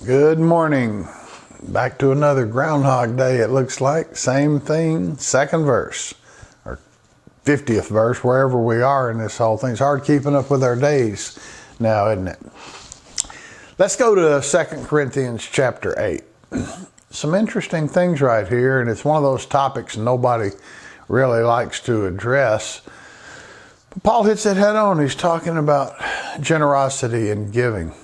Good morning. Back to another Groundhog Day, it looks like. Same thing, second verse, or 50th verse, wherever we are in this whole thing. It's hard keeping up with our days now, isn't it? Let's go to 2 Corinthians chapter 8. Some interesting things right here, and it's one of those topics nobody really likes to address. But Paul hits it head on. He's talking about generosity and giving.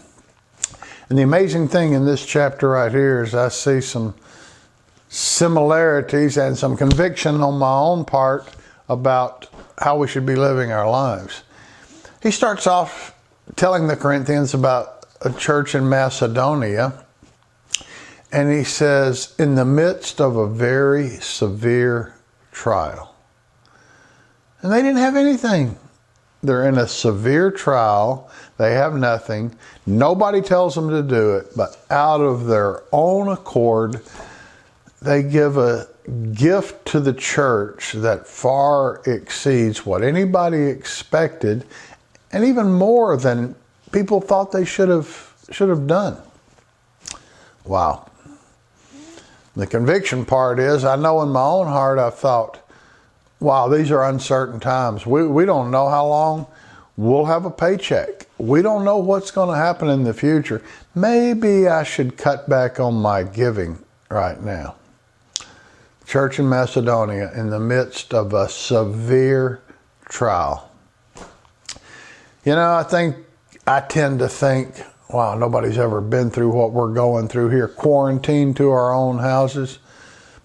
And the amazing thing in this chapter right here is I see some similarities and some conviction on my own part about how we should be living our lives. He starts off telling the Corinthians about a church in Macedonia, and he says, in the midst of a very severe trial. And they didn't have anything. They're in a severe trial. They have nothing. Nobody tells them to do it, but out of their own accord, they give a gift to the church that far exceeds what anybody expected, and even more than people thought they should have done. Wow. The conviction part is, I know in my own heart I've thought, wow, these are uncertain times. We don't know how long we'll have a paycheck. We don't know what's going to happen in the future. Maybe I should cut back on my giving right now. Church in Macedonia in the midst of a severe trial. You know, I tend to think, wow, nobody's ever been through what we're going through here, quarantined to our own houses.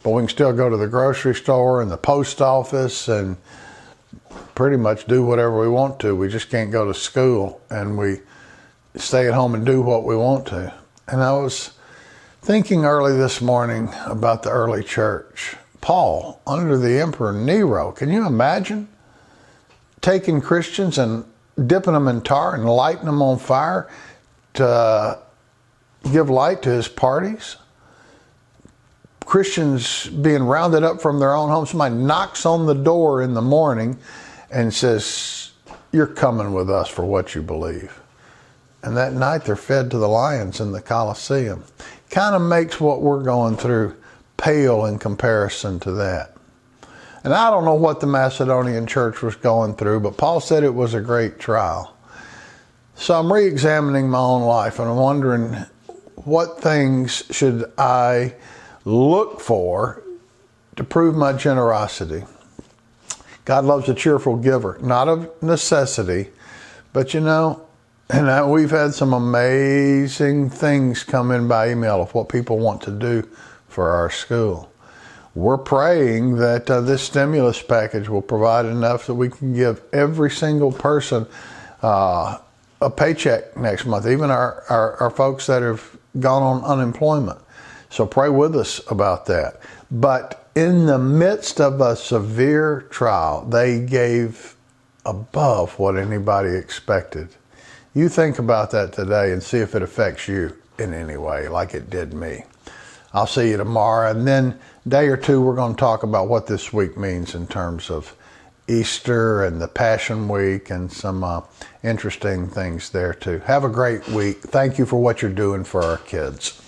But we can still go to the grocery store and the post office and pretty much do whatever we want to. We just can't go to school, and we stay at home and do what we want to. And I was thinking early this morning about the early church. Paul, under the Emperor Nero, can you imagine taking Christians and dipping them in tar and lighting them on fire to give light to his parties? Christians being rounded up from their own homes. Somebody knocks on the door in the morning and says, you're coming with us for what you believe. And that night they're fed to the lions in the Colosseum. Kind of makes what we're going through pale in comparison to that. And I don't know what the Macedonian church was going through, but Paul said it was a great trial. So I'm re-examining my own life, and I'm wondering, what things should I look for to prove my generosity? God loves a cheerful giver, not of necessity, but you know, and we've had some amazing things come in by email of what people want to do for our school. We're praying that this stimulus package will provide enough that we can give every single person a paycheck next month, even our folks that have gone on unemployment. So pray with us about that. But in the midst of a severe trial, they gave above what anybody expected. You think about that today and see if it affects you in any way like it did me. I'll see you tomorrow. And then a day or two, we're going to talk about what this week means in terms of Easter and the Passion Week and some interesting things there too. Have a great week. Thank you for what you're doing for our kids.